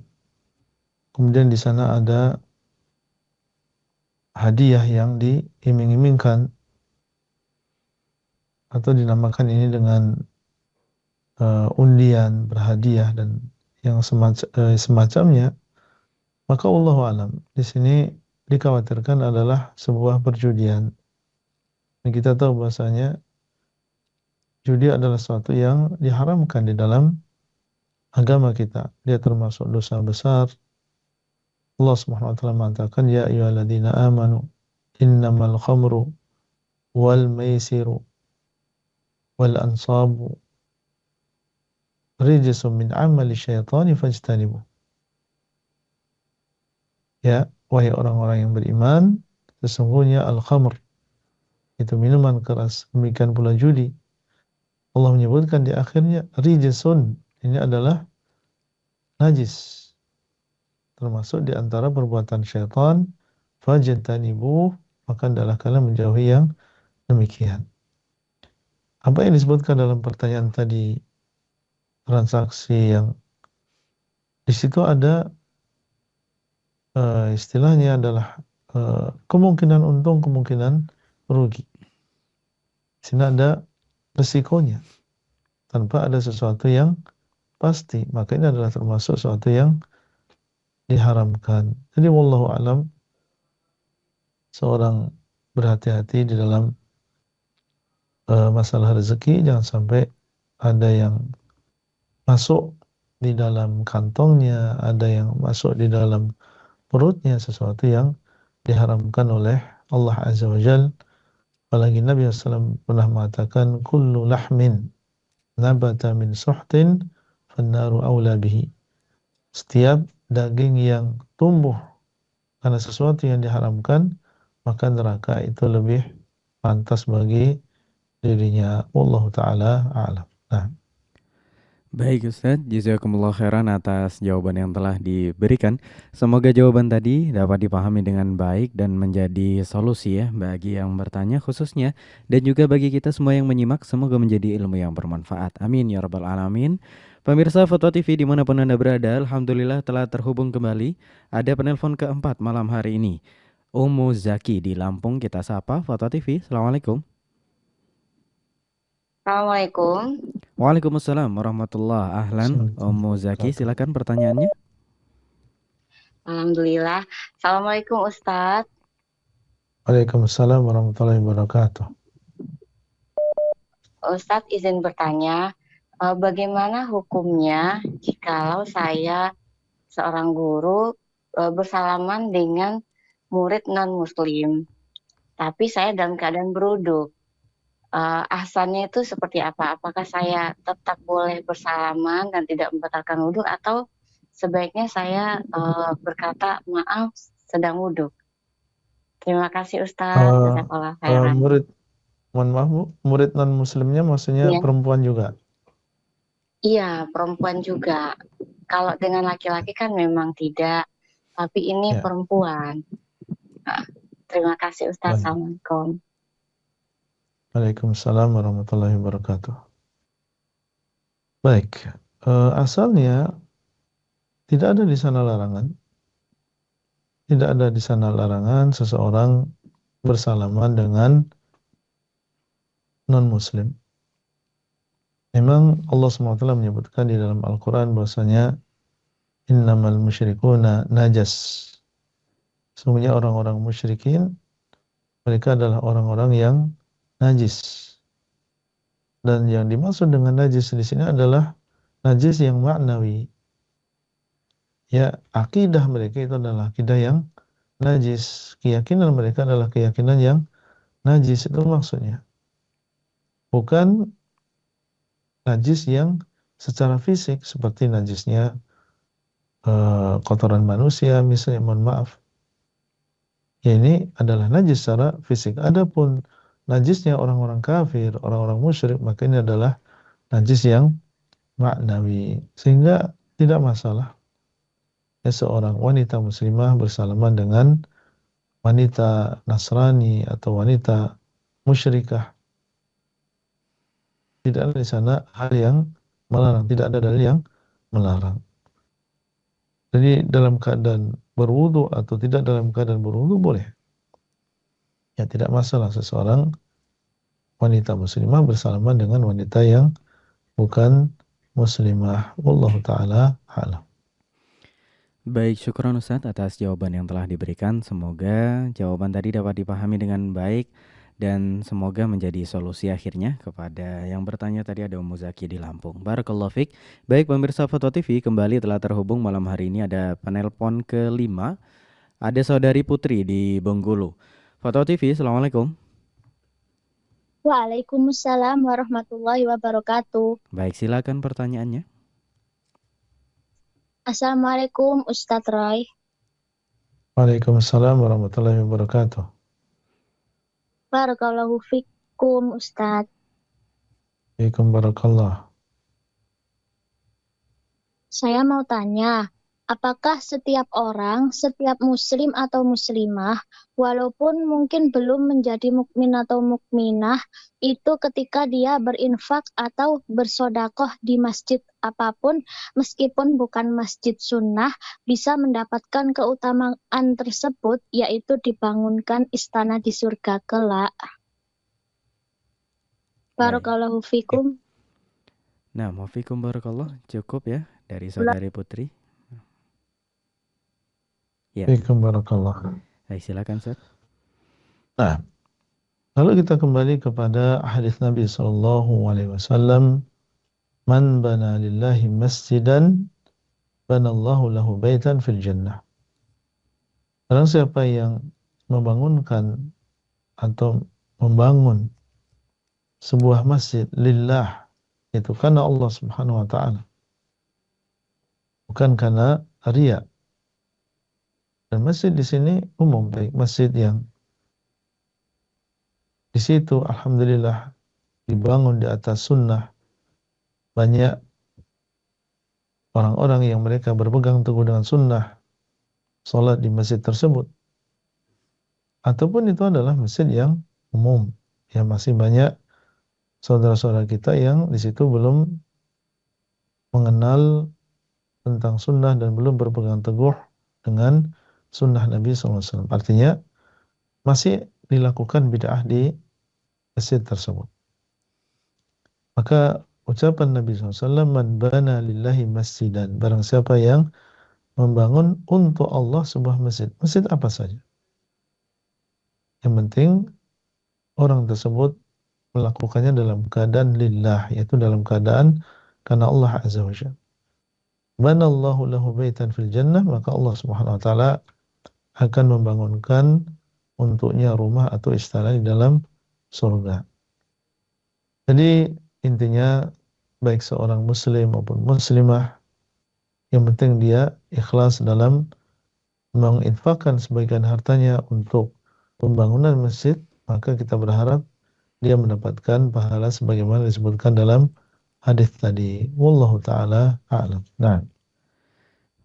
kemudian di sana ada hadiah yang diiming-imingkan atau dinamakan ini dengan undian berhadiah dan yang semacamnya, maka wallahu alam di sini dikhawatirkan adalah sebuah perjudian. Dan kita tahu bahasanya judi adalah sesuatu yang diharamkan di dalam agama kita. Dia termasuk dosa besar. Allah Subhanahu wa taala mengatakan, ya ayyuhalladzina amanu innamal khamru wal maisiru wal ansabu rijsun min amali syaitani fajtanibu. Ya, wahai orang-orang yang beriman, sesungguhnya al-khamr itu minuman keras, demikian pula judi. Allah menyebutkan di akhirnya rijsun, ini adalah najis, termasuk di antara perbuatan syaitan. Fajtanibu, maka hendaklah kalian menjauhi yang demikian. Apa yang disebutkan dalam pertanyaan tadi, transaksi yang di situ ada istilahnya adalah kemungkinan untung, kemungkinan rugi. Di sini ada resikonya tanpa ada sesuatu yang pasti, maka ini adalah termasuk sesuatu yang diharamkan. Jadi wallahu alam, seorang berhati-hati di dalam masalah rezeki, jangan sampai ada yang masuk di dalam kantongnya, ada yang masuk di dalam perutnya, sesuatu yang diharamkan oleh Allah Azza wa Jal. Apalagi Nabi SAW pernah mengatakan, kullu lahmin nabata min suhtin fannaru awla bihi. Setiap daging yang tumbuh karena sesuatu yang diharamkan, maka neraka itu lebih pantas bagi dirinya. Wallahu ta'ala a'lam. Nah, Baik Ustadz, jazakumullah khairan atas jawaban yang telah diberikan. Semoga jawaban tadi dapat dipahami dengan baik dan menjadi solusi ya bagi yang bertanya khususnya, dan juga bagi kita semua yang menyimak. Semoga menjadi ilmu yang bermanfaat. Amin ya rabbal alamin. Pemirsa Fatwa TV dimanapun Anda berada, alhamdulillah telah terhubung kembali. Ada penelpon keempat malam hari ini, Ummu Zaki di Lampung. Kita sapa Fatwa TV. Assalamualaikum. Assalamualaikum. Waalaikumsalam warahmatullahi. Ahlan, Ummu Zaki, silakan pertanyaannya. Alhamdulillah. Assalamualaikum Ustadz. Waalaikumsalam warahmatullahi wabarakatuh. Ustadz izin bertanya, bagaimana hukumnya jikalau saya seorang guru bersalaman dengan murid non-muslim, tapi saya dalam keadaan berwudu? Ahsannya itu seperti apa? Apakah saya tetap boleh bersalaman dan tidak membatalkan wudhu, atau sebaiknya saya berkata maaf sedang wudhu? Terima kasih Ustadz. Jazakallah khairan. Mohon maaf Bu, murid non muslimnya maksudnya Iya. perempuan juga? Iya, perempuan juga. Kalau dengan laki-laki kan memang tidak, tapi ini Ya. perempuan. Terima kasih Ustadz. Baik. Assalamualaikum. Waalaikumsalam warahmatullahi wabarakatuh. Baik, asalnya tidak ada di sana larangan. Tidak ada di sana larangan seseorang bersalaman dengan non-muslim. Memang Allah SWT menyebutkan di dalam Al-Quran bahwasanya innamal musyrikuna najas. Sesungguhnya orang-orang musyrikin, mereka adalah orang-orang yang najis. Dan yang dimaksud dengan najis di sini adalah najis yang maknawi. Ya, akidah mereka itu adalah akidah yang najis. Keyakinan mereka adalah keyakinan yang najis, itu maksudnya. Bukan najis yang secara fisik seperti najisnya kotoran manusia misalnya, mohon maaf. Ya, ini adalah najis secara fisik. Adapun najisnya orang-orang kafir, orang-orang musyrik, maka ini adalah najis yang maknawi. Sehingga tidak masalah ya seorang wanita muslimah bersalaman dengan wanita Nasrani atau wanita musyrikah. Tidak ada di sana hal yang melarang, tidak ada dalil yang melarang. Jadi dalam keadaan berwudu atau tidak dalam keadaan berwudu boleh. Ya, tidak masalah seseorang wanita muslimah bersalaman dengan wanita yang bukan muslimah. Wallahu ta'ala a'lam. Baik, syukron Ustadz atas jawaban yang telah diberikan. Semoga jawaban tadi dapat dipahami dengan baik dan semoga menjadi solusi akhirnya kepada yang bertanya tadi. Ada Ummu Zaki di Lampung. Barakallahu fiik. Baik pemirsa Fatwa TV, kembali telah terhubung malam hari ini. Ada penelpon ke-5. Ada saudari Putri di Bengkulu. Fatwa TV, Assalamualaikum. Waalaikumsalam warahmatullahi wabarakatuh. Baik, silakan pertanyaannya. Assalamualaikum Ustadz Roy. Waalaikumsalam warahmatullahi wabarakatuh. Barakallahu fikum Ustadz. Waalaikumsalam barakallah. Saya mau tanya, Apakah setiap orang, setiap muslim atau muslimah, walaupun mungkin belum menjadi mukmin atau mukminah, itu ketika dia berinfak atau bersodakoh di masjid apapun, meskipun bukan masjid sunnah, bisa mendapatkan keutamaan tersebut, yaitu dibangunkan istana di surga kelak. Barakallahu fikum. Nah, mufikum barakallah, cukup ya dari saudari Putri. Ya. Fikum barakallah. Baik, silakan Ustaz. Nah, lalu kita kembali kepada hadis Nabi SAW, man bana lillahi masjidan, banallahu lahu baitan fil jannah. Barang siapa yang membangunkan atau membangun sebuah masjid lillah, itu karena Allah Subhanahu wa taala, bukan karena riya. Dan masjid di sini umum, baik masjid yang di situ alhamdulillah dibangun di atas sunnah, banyak orang-orang yang mereka berpegang teguh dengan sunnah, sholat di masjid tersebut. Ataupun itu adalah masjid yang umum, yang masih banyak saudara-saudara kita yang di situ belum mengenal tentang sunnah dan belum berpegang teguh dengan sunnah Nabi SAW. Artinya masih dilakukan bid'ah di masjid tersebut. Maka ucapan Nabi SAW, man bana lillahi masjidan, barang siapa yang membangun untuk Allah sebuah masjid. Masjid apa saja. Yang penting orang tersebut melakukannya dalam keadaan lillah, yaitu dalam keadaan karena Allah Azza wa Jalla. Banallahu lahu baitan fil jannah, maka Allah Subhanahu wa taala akan membangunkan untuknya rumah atau istana di dalam surga. Jadi intinya baik seorang muslim maupun muslimah, yang penting dia ikhlas dalam menginfakkan sebagian hartanya untuk pembangunan masjid, maka kita berharap dia mendapatkan pahala sebagaimana disebutkan dalam hadis tadi. Wallahu taala a'lam. Nah.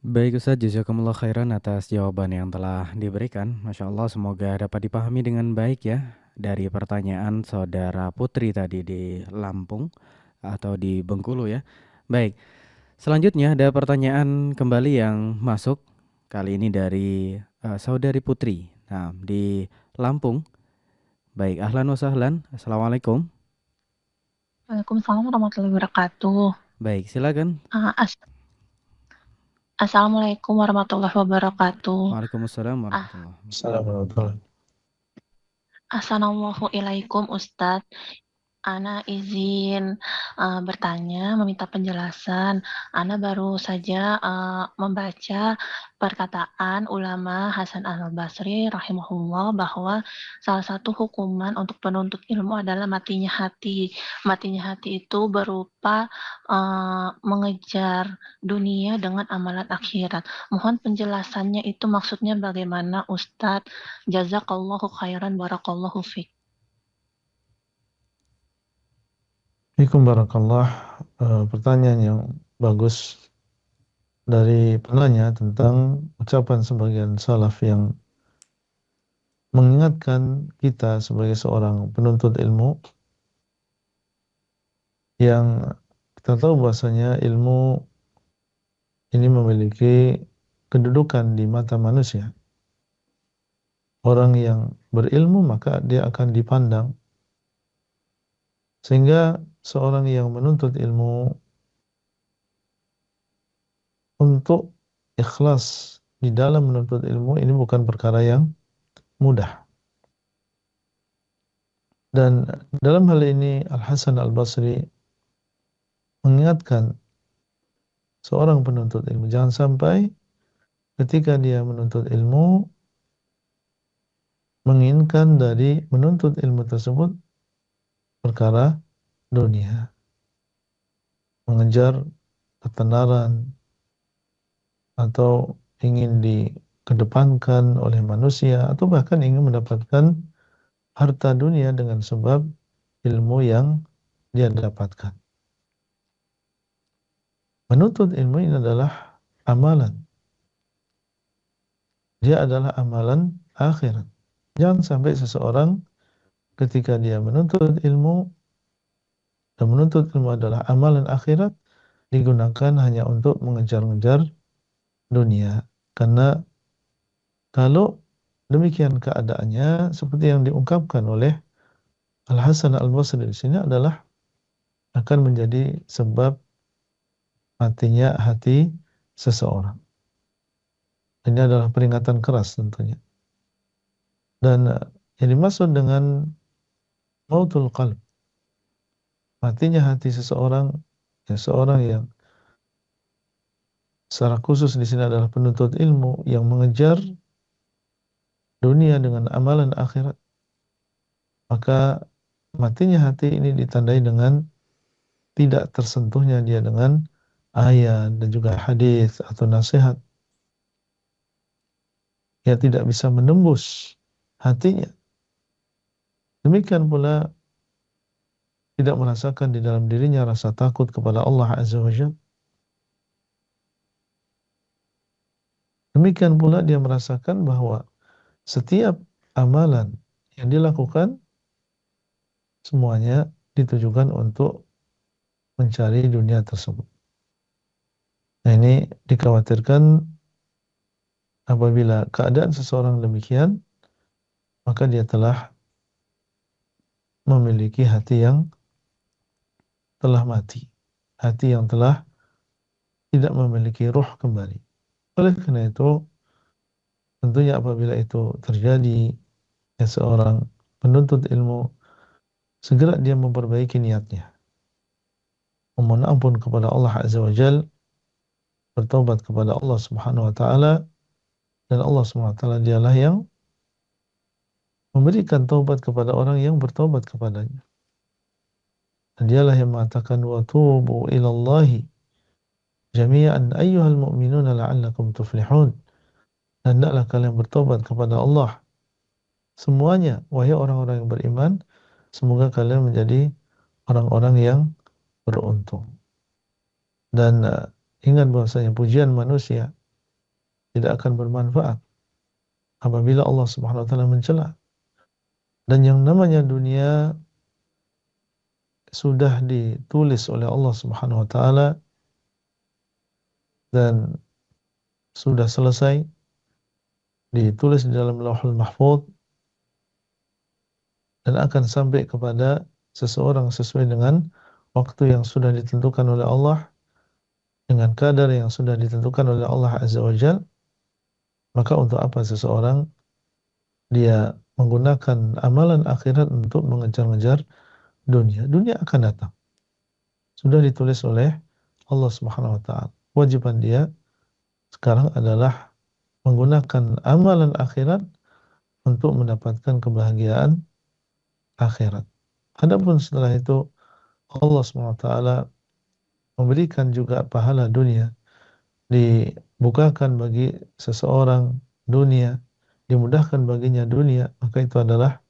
Baik Ustaz, jazakumullah khairan atas jawaban yang telah diberikan. Masya Allah, semoga dapat dipahami dengan baik ya dari pertanyaan saudara Putri tadi di Lampung atau di Bengkulu ya. Baik, selanjutnya ada pertanyaan kembali yang masuk. Kali ini dari saudari Putri. Nah, di Lampung. Baik, ahlan wa sahlan. Assalamualaikum. Waalaikumsalam warahmatullahi wabarakatuh. Baik, silakan. Assalamualaikum warahmatullahi wabarakatuh. Waalaikumsalam warahmatullahi wabarakatuh. Assalamualaikum Ustadz. Ana izin bertanya, meminta penjelasan. Ana baru saja membaca perkataan ulama Hasan al-Basri rahimahullah bahwa salah satu hukuman untuk penuntut ilmu adalah matinya hati. Matinya hati itu berupa mengejar dunia dengan amalan akhirat. Mohon penjelasannya itu maksudnya bagaimana Ustadz? Jazakallahu khairan barakallahu fiik. Assalamualaikum barakallah. Pertanyaan yang bagus dari penanya tentang ucapan sebagian salaf yang mengingatkan kita sebagai seorang penuntut ilmu, yang kita tahu bahwasanya ilmu ini memiliki kedudukan di mata manusia. Orang yang berilmu maka dia akan dipandang, sehingga seorang yang menuntut ilmu untuk ikhlas di dalam menuntut ilmu ini bukan perkara yang mudah. Dan dalam hal ini Al-Hasan al-Basri mengingatkan seorang penuntut ilmu, jangan sampai ketika dia menuntut ilmu menginginkan dari menuntut ilmu tersebut perkara dunia, mengejar ketenaran atau ingin dikedepankan oleh manusia, atau bahkan ingin mendapatkan harta dunia dengan sebab ilmu yang dia dapatkan. Menuntut ilmu ini adalah amalan, dia adalah amalan akhirat. Jangan sampai seseorang ketika dia menuntut ilmu, dan menuntut ilmu adalah amalan akhirat, digunakan hanya untuk mengejar-ngejar dunia. Karena kalau demikian keadaannya, seperti yang diungkapkan oleh Al-Hasan Al-Basri di sini, adalah akan menjadi sebab matinya hati seseorang. Ini adalah peringatan keras tentunya. Dan yang dimaksud dengan mautul qalb, matinya hati seseorang, ya seorang yang secara khusus di sini adalah penuntut ilmu yang mengejar dunia dengan amalan akhirat, maka matinya hati ini ditandai dengan tidak tersentuhnya dia dengan ayat dan juga hadis atau nasihat. Ia tidak bisa menembus hatinya. Demikian pula tidak merasakan di dalam dirinya rasa takut kepada Allah Azza wa Jalla. Demikian pula dia merasakan bahwa setiap amalan yang dilakukan semuanya ditujukan untuk mencari dunia tersebut. Nah, ini dikhawatirkan apabila keadaan seseorang demikian, maka dia telah memiliki hati yang telah mati, hati yang telah tidak memiliki ruh kembali. Oleh karena itu, tentunya apabila itu terjadi, ya seorang penuntut ilmu segera dia memperbaiki niatnya, memohon ampun kepada Allah Azza wa Jalla, bertobat kepada Allah Subhanahu wa taala, dan Allah Subhanahu wa taala dialah yang memberikan taubat kepada orang yang bertobat kepadanya. Dan dialah yang mengatakan wa tubu ilallahi jami'an ayyuhal mu'minuna la'allakum tuflihun. Dan hendaklah kalian bertobat kepada Allah semuanya, wahai orang-orang yang beriman, semoga kalian menjadi orang-orang yang beruntung. Dan ingat bahwasanya pujian manusia tidak akan bermanfaat apabila Allah Subhanahu wa taala mencela. Dan yang namanya dunia sudah ditulis oleh Allah Subhanahu wa taala dan sudah selesai ditulis di dalam Lauhul Mahfuz dan akan sampai kepada seseorang sesuai dengan waktu yang sudah ditentukan oleh Allah, dengan kadar yang sudah ditentukan oleh Allah Azza wa Jalla. Maka untuk apa seseorang dia menggunakan amalan akhirat untuk mengejar-ngejar dunia? Dunia akan datang. Sudah ditulis oleh Allah Subhanahu wa taala. Kewajiban dia sekarang adalah menggunakan amalan akhirat untuk mendapatkan kebahagiaan akhirat. Adapun setelah itu Allah Subhanahu wa taala memberikan juga pahala dunia, dibukakan bagi seseorang dunia, dimudahkan baginya dunia, maka itu adalah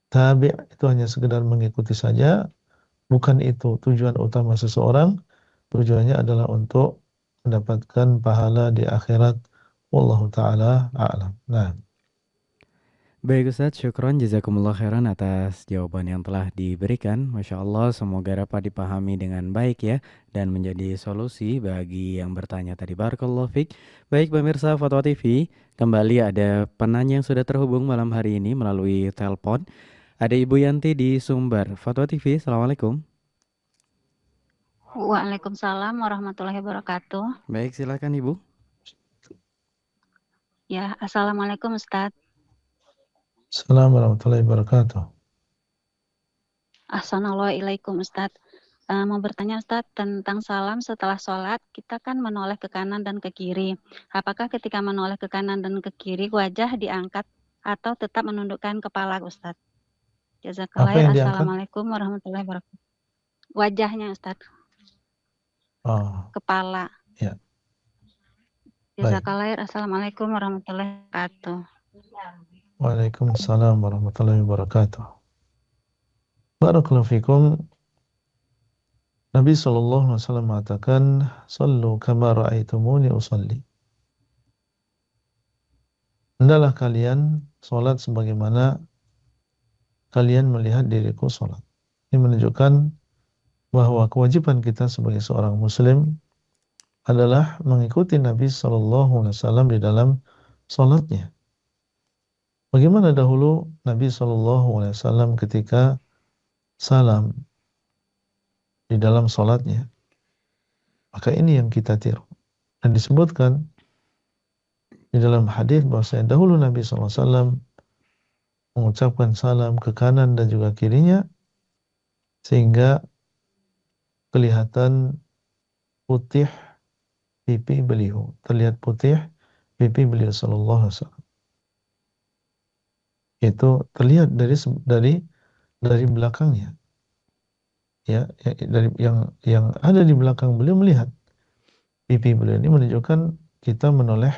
tabi', itu hanya sekedar mengikuti saja, bukan itu tujuan utama seseorang. Tujuannya adalah untuk mendapatkan pahala di akhirat. Wallahu taala a'lam. Nah. Baik Ustadz, syukron jazakumullah khairan atas jawaban yang telah diberikan. Masya Allah, semoga dapat dipahami dengan baik ya, dan menjadi solusi bagi yang bertanya tadi. Barakallahu fiik. Baik pemirsa Fatwa TV, kembali ada penanya yang sudah terhubung malam hari ini melalui telepon. Ada Ibu Yanti di Sumber. Fatwa TV, Assalamualaikum. Waalaikumsalam warahmatullahi wabarakatuh. Baik, silakan Ibu. Ya, Assalamualaikum Ustadz. Assalamualaikum warahmatullahi wabarakatuh. Assalamualaikum Ustadz. Mau bertanya Ustadz tentang salam setelah sholat, kita kan menoleh ke kanan dan ke kiri. Apakah ketika menoleh ke kanan dan ke kiri wajah diangkat atau tetap menundukkan kepala Ustadz? Jazakallah. Assalamualaikum warahmatullahi wabarakatuh. Wajahnya Ustadz. Oh. Kepala. Ya. Jazakallah. Assalamualaikum warahmatullahi wabarakatuh. Waalaikumsalam warahmatullahi wabarakatuh. Barakallahu fikum. Nabi SAW mengatakan, Sallu kama ra'aitumuni usalli. hendaklah kalian sholat sebagaimana kalian melihat diriku sholat. Ini menunjukkan bahwa kewajiban kita sebagai seorang muslim adalah mengikuti Nabi SAW di dalam sholatnya. Bagaimana dahulu Nabi SAW ketika salam di dalam sholatnya, maka ini yang kita tiru. Dan disebutkan di dalam hadis bahwasanya dahulu Nabi SAW mengucapkan salam ke kanan dan juga kirinya sehingga kelihatan putih pipi beliau, terlihat putih pipi beliau sallallahu alaihi wasallam. Itu terlihat dari belakangnya. Ya, dari yang ada di belakang beliau melihat pipi beliau. Ini menunjukkan kita menoleh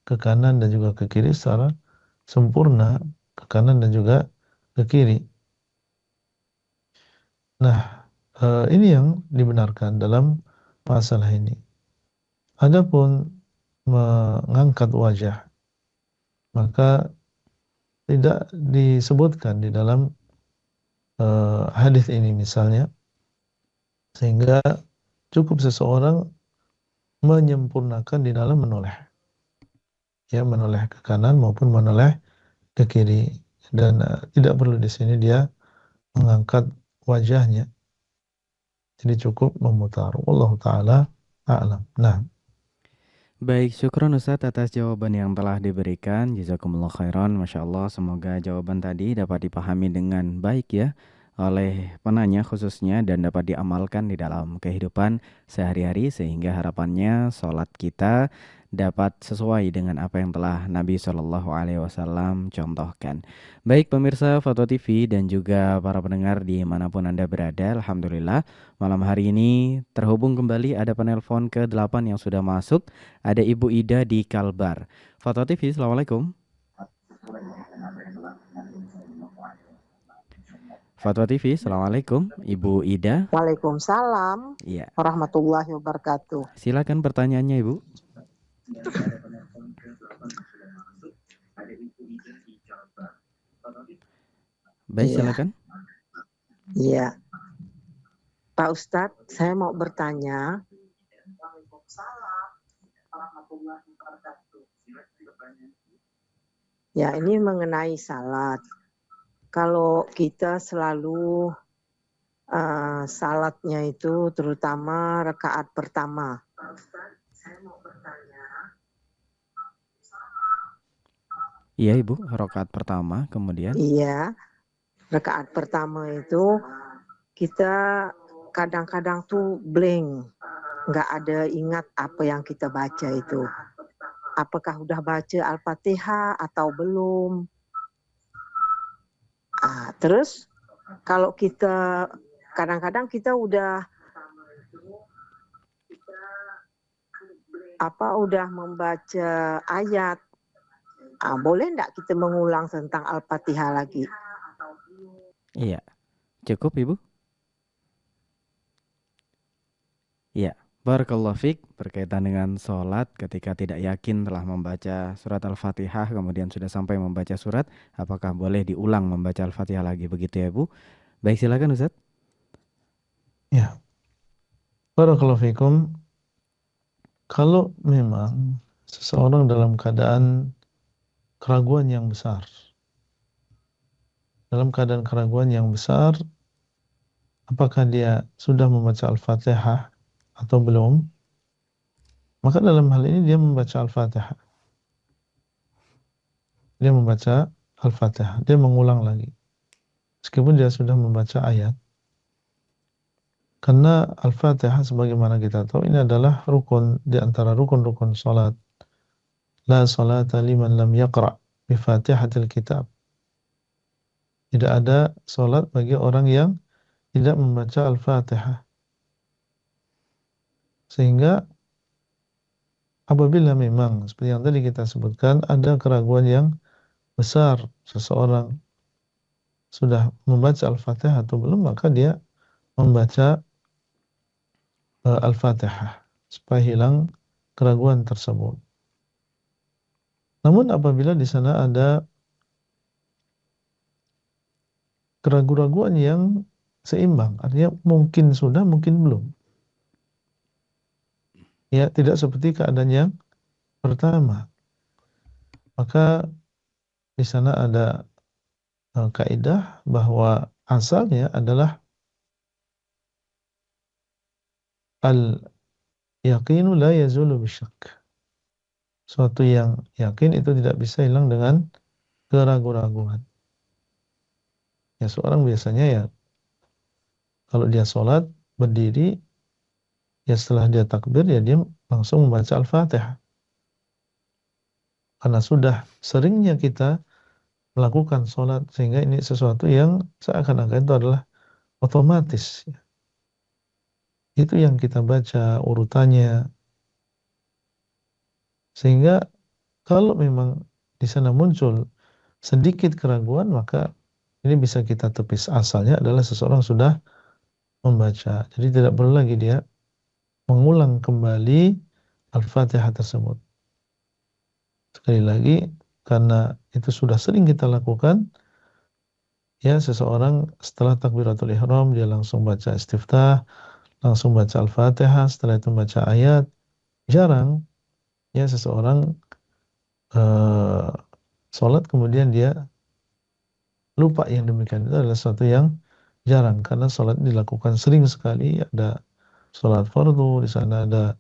ke kanan dan juga ke kiri secara sempurna, ke kanan dan juga ke kiri. Nah, ini yang dibenarkan dalam masalah ini. Adapun mengangkat wajah, maka tidak disebutkan di dalam hadis ini misalnya, sehingga cukup seseorang menyempurnakan di dalam menoleh, ya, menoleh ke kanan maupun menoleh ke kiri, dan tidak perlu di sini dia mengangkat wajahnya, jadi cukup memutar. Wallahu taala a'lam. Nah, Baik, syukron Ustadz atas jawaban yang telah diberikan. Jazakumullah khairan, Masya Allah. Semoga jawaban tadi dapat dipahami dengan baik ya oleh penanya khususnya dan dapat diamalkan di dalam kehidupan sehari-hari sehingga harapannya sholat kita dapat sesuai dengan apa yang telah Nabi SAW contohkan. Baik pemirsa Fatwa TV dan juga para pendengar dimanapun Anda berada, Alhamdulillah malam hari ini terhubung kembali ada penelpon ke-8 yang sudah masuk. Ada Ibu Ida di Kalbar. Fatwa TV, Assalamualaikum. Fatwa TV, Assalamualaikum, Ibu Ida. Waalaikumsalam Iya. warahmatullahi wabarakatuh. Silakan pertanyaannya, Ibu. Baik, Iya. silakan. Iya, Pak Ustadz, saya mau bertanya. Ya, ini mengenai salat. Kalau kita selalu salatnya itu terutama rakaat pertama. Iya, Ibu, rakaat pertama, kemudian. Iya, rakaat pertama itu kita kadang-kadang tuh blank, nggak ada ingat apa yang kita baca itu. Apakah udah baca Al-Fatihah atau belum? Terus kalau kita kadang-kadang kita udah membaca ayat, boleh enggak kita mengulang tentang Al-Fatihah lagi? Iya, cukup Ibu? Iya, barakallahu fiik, berkaitan dengan sholat ketika tidak yakin telah membaca surat Al-Fatihah kemudian sudah sampai membaca surat, apakah boleh diulang membaca Al-Fatihah lagi, begitu ya Bu? Baik, silakan Ustaz. ya. Barakallahu fikum. Kalau memang seseorang dalam keadaan keraguan yang besar, apakah dia sudah membaca Al-Fatihah atau belum, maka dalam hal ini dia membaca Al-Fatihah. Dia mengulang lagi. Meskipun dia sudah membaca ayat. Karena Al-Fatihah sebagaimana kita tahu ini adalah rukun di antara rukun-rukun salat. La salata liman lam yaqra' bi Fatihatil Kitab. Tidak ada salat bagi orang yang tidak membaca Al-Fatihah. Sehingga apabila memang seperti yang tadi kita sebutkan ada keraguan yang besar, seseorang sudah membaca Al-Fatihah atau belum, maka dia membaca Al-Fatihah supaya hilang keraguan tersebut. Namun apabila di sana ada keraguan-raguan yang seimbang, artinya mungkin sudah, mungkin belum. Ya, tidak seperti keadaan yang pertama. Maka di sana ada kaidah bahwa asalnya adalah al-yaqinu la yazulu bisyak. Suatu yang yakin itu tidak bisa hilang dengan keraguan-raguan. Ya, seorang biasanya ya kalau dia sholat berdiri, ya setelah dia takbir ya dia langsung membaca Al-Fatihah. Karena sudah seringnya kita melakukan sholat sehingga ini sesuatu yang seakan-akan itu adalah otomatis. Itu yang kita baca urutannya. Sehingga kalau memang di sana muncul sedikit keraguan, maka ini bisa kita tepis. Asalnya adalah seseorang sudah membaca. Jadi tidak perlu lagi dia mengulang kembali Al-Fatihah tersebut. Sekali lagi, karena itu sudah sering kita lakukan, ya seseorang setelah takbiratul ihram dia langsung baca istiftah, langsung baca Al-Fatihah, setelah itu baca ayat. Jarang ya seseorang sholat kemudian dia lupa. Yang demikian itu adalah sesuatu yang jarang, karena sholat dilakukan sering sekali. Ada sholat fardu, di sana ada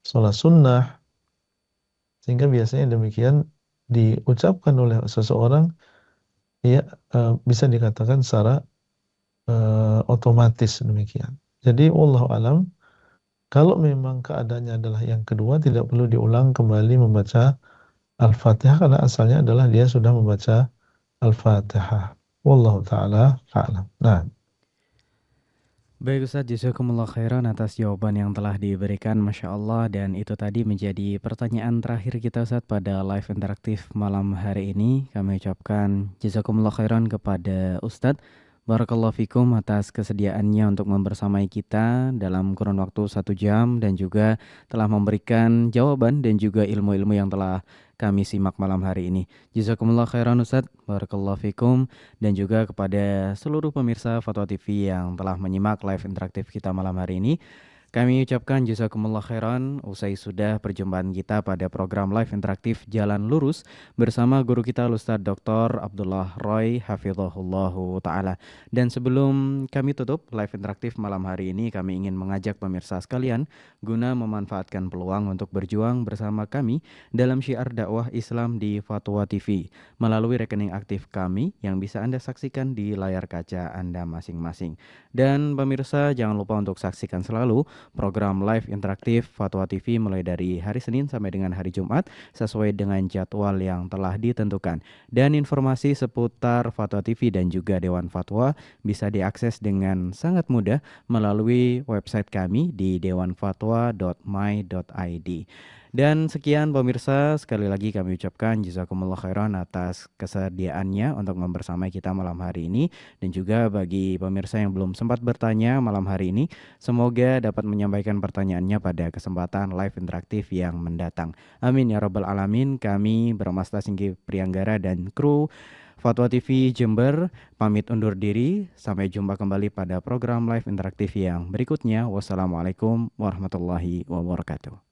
sholat sunnah, sehingga biasanya demikian diucapkan oleh seseorang ya bisa dikatakan secara otomatis demikian. Jadi wallahu alam, kalau memang keadaannya adalah yang kedua, tidak perlu diulang kembali membaca Al-Fatihah, karena asalnya adalah dia sudah membaca Al-Fatihah. Wallahu ta'ala a'lam. Nah. Baik Ustaz, jazakumullah khairan atas jawaban yang telah diberikan, Masya Allah. Dan itu tadi menjadi pertanyaan terakhir kita Ustaz pada live interaktif malam hari ini. Kami ucapkan jazakumullah khairan kepada Ustaz. Barakallahu fikum atas kesediaannya untuk membersamai kita dalam kurun waktu 1 jam, dan juga telah memberikan jawaban dan juga ilmu-ilmu yang telah kami simak malam hari ini. Jazakumullah khairan Ustaz, barakallahu fikum. Dan juga kepada seluruh pemirsa Fatwa TV yang telah menyimak live interaktif kita malam hari ini, kami ucapkan jazakumullah khairan. Usai sudah perjumpaan kita pada program live interaktif Jalan Lurus bersama guru kita Ustaz Dr. Abdullah Roy hafizahullahu ta'ala. Dan sebelum kami tutup live interaktif malam hari ini, kami ingin mengajak pemirsa sekalian guna memanfaatkan peluang untuk berjuang bersama kami dalam syiar dakwah Islam di Fatwa TV melalui rekening aktif kami yang bisa Anda saksikan di layar kaca Anda masing-masing. Dan pemirsa jangan lupa untuk saksikan selalu program live interaktif Fatwa TV mulai dari hari Senin sampai dengan hari Jumat sesuai dengan jadwal yang telah ditentukan. Dan informasi seputar Fatwa TV dan juga Dewan Fatwa bisa diakses dengan sangat mudah melalui website kami di dewanfatwa.my.id. Dan sekian pemirsa, sekali lagi kami ucapkan jazakumullah khairan atas kesediaannya untuk membersamai kita malam hari ini. Dan juga bagi pemirsa yang belum sempat bertanya malam hari ini, semoga dapat menyampaikan pertanyaannya pada kesempatan live interaktif yang mendatang. Amin ya rabbal alamin. Kami Bramasta Singgi Prianggara dan kru Fatwa TV Jember pamit undur diri. Sampai jumpa kembali pada program live interaktif yang berikutnya. Wassalamualaikum warahmatullahi wabarakatuh.